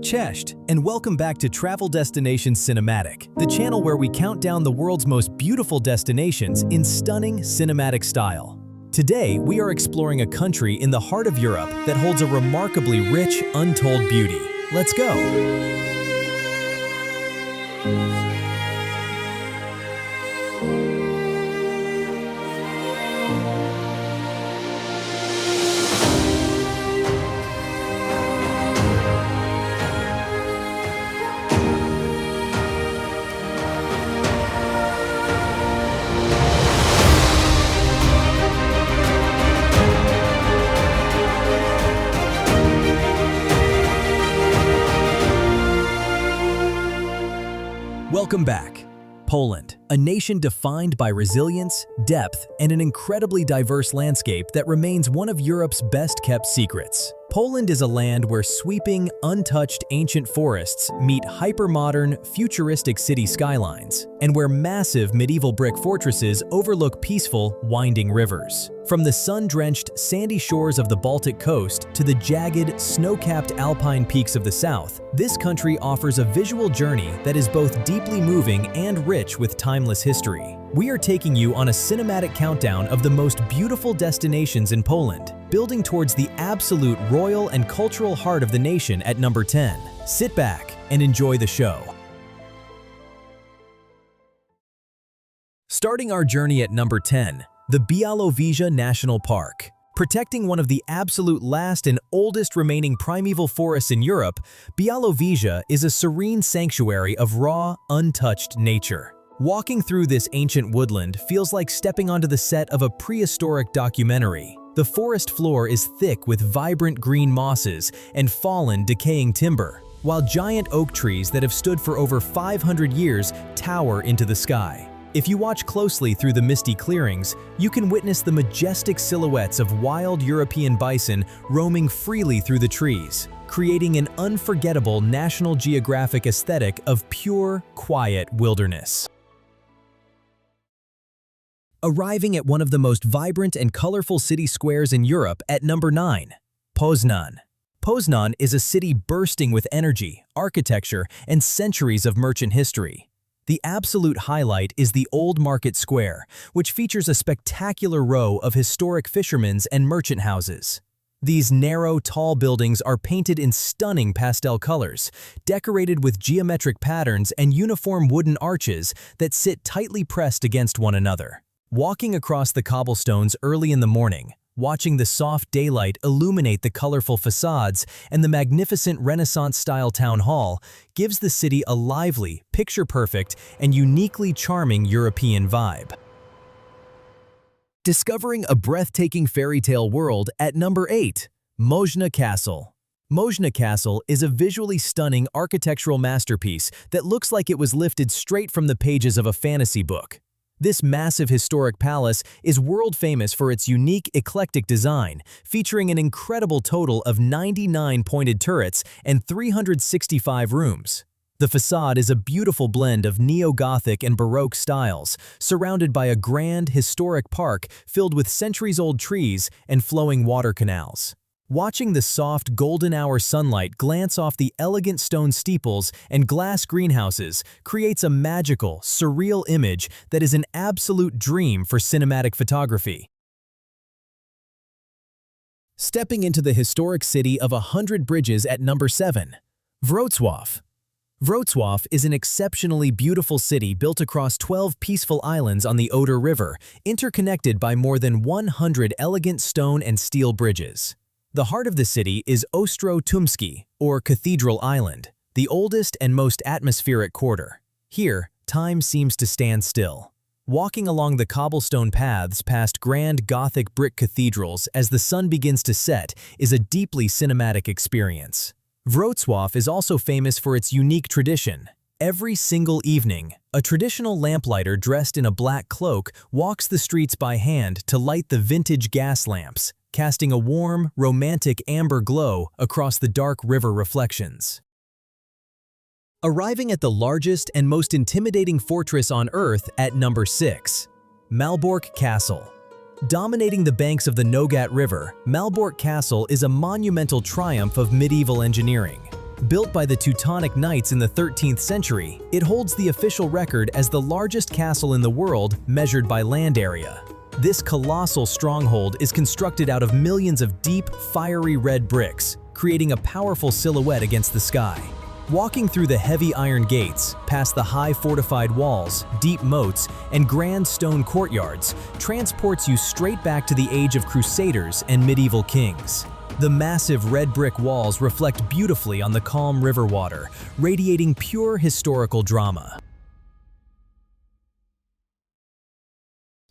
Cześć, and welcome back to Travel Destinations Cinematic, the channel where we count down the world's most beautiful destinations in stunning cinematic style. Today, we are exploring a country in the heart of Europe that holds a remarkably rich, untold beauty. Let's go! Welcome back. Poland, a nation defined by resilience, depth, and an incredibly diverse landscape that remains one of Europe's best-kept secrets. Poland is a land where sweeping, untouched ancient forests meet hyper-modern, futuristic city skylines, and where massive medieval brick fortresses overlook peaceful, winding rivers. From the sun-drenched, sandy shores of the Baltic coast to the jagged, snow-capped alpine peaks of the south, this country offers a visual journey that is both deeply moving and rich with timeless history. We are taking you on a cinematic countdown of the most beautiful destinations in Poland, building towards the absolute royal and cultural heart of the nation at number 10. Sit back and enjoy the show. Starting our journey at number 10, the Bialowieza National Park. Protecting one of the absolute last and oldest remaining primeval forests in Europe, Bialowieza is a serene sanctuary of raw, untouched nature. Walking through this ancient woodland feels like stepping onto the set of a prehistoric documentary. The forest floor is thick with vibrant green mosses and fallen, decaying timber, while giant oak trees that have stood for over 500 years tower into the sky. If you watch closely through the misty clearings, you can witness the majestic silhouettes of wild European bison roaming freely through the trees, creating an unforgettable National Geographic aesthetic of pure, quiet wilderness. Arriving at one of the most vibrant and colorful city squares in Europe at number 9, Poznan. Poznan is a city bursting with energy, architecture, and centuries of merchant history. The absolute highlight is the Old Market Square, which features a spectacular row of historic fishermen's and merchant houses. These narrow, tall buildings are painted in stunning pastel colors, decorated with geometric patterns and uniform wooden arches that sit tightly pressed against one another. Walking across the cobblestones early in the morning, watching the soft daylight illuminate the colorful facades and the magnificent Renaissance-style town hall gives the city a lively, picture-perfect, and uniquely charming European vibe. Discovering a breathtaking fairy tale world at number 8, Moszna Castle. Moszna Castle is a visually stunning architectural masterpiece that looks like it was lifted straight from the pages of a fantasy book. This massive historic palace is world-famous for its unique, eclectic design, featuring an incredible total of 99 pointed turrets and 365 rooms. The facade is a beautiful blend of neo-Gothic and Baroque styles, surrounded by a grand, historic park filled with centuries-old trees and flowing water canals. Watching the soft golden-hour sunlight glance off the elegant stone steeples and glass greenhouses creates a magical, surreal image that is an absolute dream for cinematic photography. Stepping into the historic city of 100 bridges at number 7, Wrocław. Wrocław is an exceptionally beautiful city built across 12 peaceful islands on the Oder River, interconnected by more than 100 elegant stone and steel bridges. The heart of the city is Ostrów-Tumski, or Cathedral Island, the oldest and most atmospheric quarter. Here, time seems to stand still. Walking along the cobblestone paths past grand Gothic brick cathedrals as the sun begins to set is a deeply cinematic experience. Wrocław is also famous for its unique tradition. Every single evening, a traditional lamplighter dressed in a black cloak walks the streets by hand to light the vintage gas lamps, casting a warm, romantic amber glow across the dark river reflections. Arriving at the largest and most intimidating fortress on Earth at number 6, Malbork Castle. Dominating the banks of the Nogat River, Malbork Castle is a monumental triumph of medieval engineering. Built by the Teutonic Knights in the 13th century, it holds the official record as the largest castle in the world measured by land area. This colossal stronghold is constructed out of millions of deep, fiery red bricks, creating a powerful silhouette against the sky. Walking through the heavy iron gates, past the high fortified walls, deep moats, and grand stone courtyards, transports you straight back to the age of crusaders and medieval kings. The massive red brick walls reflect beautifully on the calm river water, radiating pure historical drama.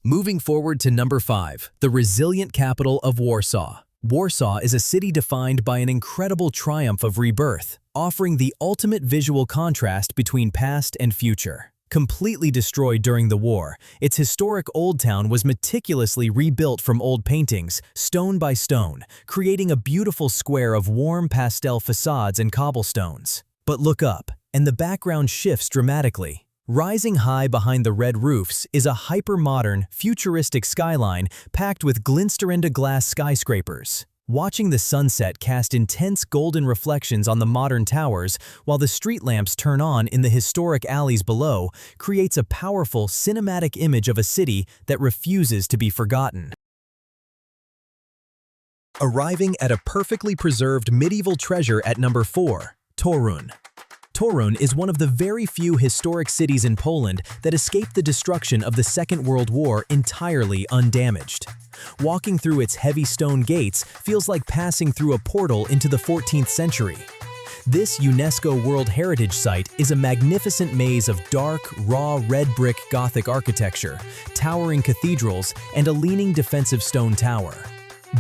Moving forward to number 5, the resilient capital of Warsaw. Warsaw is a city defined by an incredible triumph of rebirth, offering the ultimate visual contrast between past and future. Completely destroyed during the war, its historic old town was meticulously rebuilt from old paintings, stone by stone, creating a beautiful square of warm pastel facades and cobblestones. But look up, and the background shifts dramatically. Rising high behind the red roofs is a hyper-modern, futuristic skyline packed with glinsterenda glass skyscrapers. Watching the sunset cast intense golden reflections on the modern towers while the street lamps turn on in the historic alleys below creates a powerful cinematic image of a city that refuses to be forgotten. Arriving at a perfectly preserved medieval treasure at number 4, Torun. Torun is one of the very few historic cities in Poland that escaped the destruction of the Second World War entirely undamaged. Walking through its heavy stone gates feels like passing through a portal into the 14th century. This UNESCO World Heritage Site is a magnificent maze of dark, raw red brick Gothic architecture, towering cathedrals, and a leaning defensive stone tower.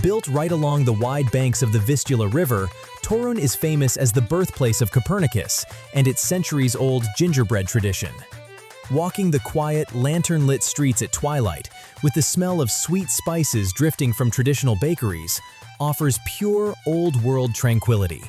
Built right along the wide banks of the Vistula River, Torun is famous as the birthplace of Copernicus and its centuries-old gingerbread tradition. Walking the quiet, lantern-lit streets at twilight, with the smell of sweet spices drifting from traditional bakeries, offers pure, old-world tranquility.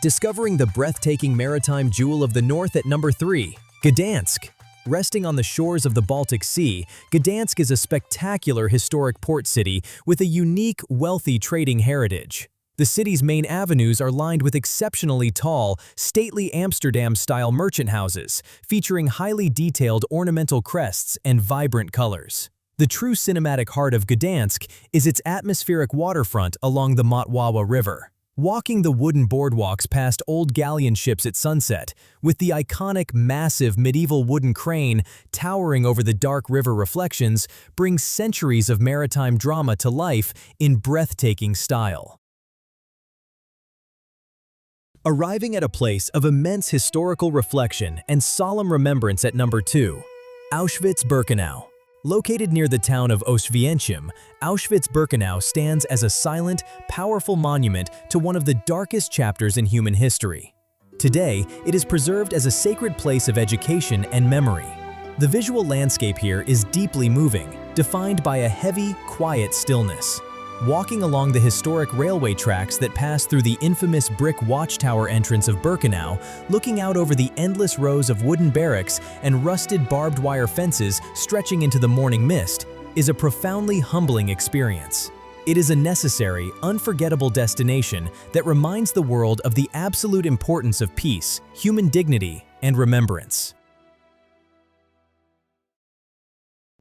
Discovering the breathtaking maritime jewel of the north at number 3, Gdansk. Resting on the shores of the Baltic Sea, Gdansk is a spectacular historic port city with a unique, wealthy trading heritage. The city's main avenues are lined with exceptionally tall, stately Amsterdam-style merchant houses, featuring highly detailed ornamental crests and vibrant colors. The true cinematic heart of Gdansk is its atmospheric waterfront along the Motława River. Walking the wooden boardwalks past old galleon ships at sunset, with the iconic massive medieval wooden crane towering over the dark river reflections, brings centuries of maritime drama to life in breathtaking style. Arriving at a place of immense historical reflection and solemn remembrance at number 2, Auschwitz-Birkenau. Located near the town of Oswiecim, Auschwitz-Birkenau stands as a silent, powerful monument to one of the darkest chapters in human history. Today, it is preserved as a sacred place of education and memory. The visual landscape here is deeply moving, defined by a heavy, quiet stillness. Walking along the historic railway tracks that pass through the infamous brick watchtower entrance of Birkenau, looking out over the endless rows of wooden barracks and rusted barbed wire fences stretching into the morning mist, is a profoundly humbling experience. It is a necessary, unforgettable destination that reminds the world of the absolute importance of peace, human dignity, and remembrance.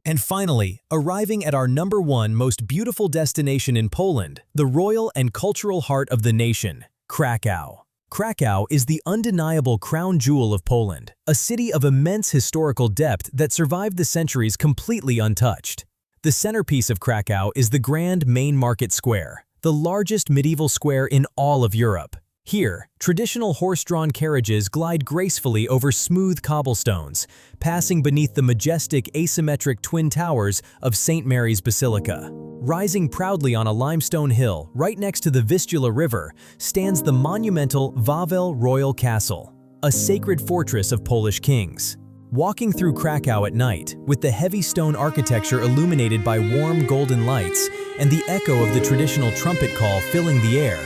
And finally, arriving at our number 1 most beautiful destination in Poland, the royal and cultural heart of the nation, Krakow. Krakow is the undeniable crown jewel of Poland, a city of immense historical depth that survived the centuries completely untouched. The centerpiece of Krakow is the grand main market square, the largest medieval square in all of Europe. Here, traditional horse-drawn carriages glide gracefully over smooth cobblestones, passing beneath the majestic asymmetric twin towers of St. Mary's Basilica. Rising proudly on a limestone hill right next to the Vistula River stands the monumental Wawel Royal Castle, a sacred fortress of Polish kings. Walking through Krakow at night, with the heavy stone architecture illuminated by warm golden lights and the echo of the traditional trumpet call filling the air,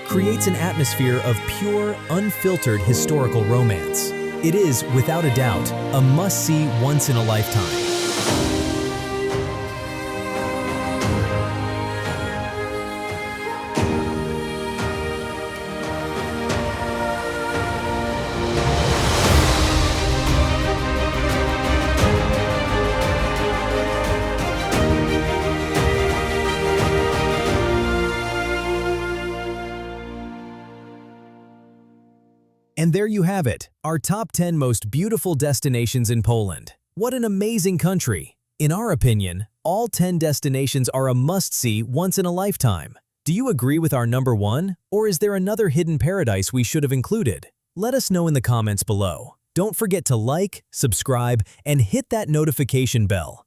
creates an atmosphere of pure, unfiltered historical romance. It is, without a doubt, a must-see once in a lifetime. And there you have it, our top 10 most beautiful destinations in Poland. What an amazing country! In our opinion, all 10 destinations are a must-see once in a lifetime. Do you agree with our number 1, or is there another hidden paradise we should have included? Let us know in the comments below. Don't forget to like, subscribe, and hit that notification bell.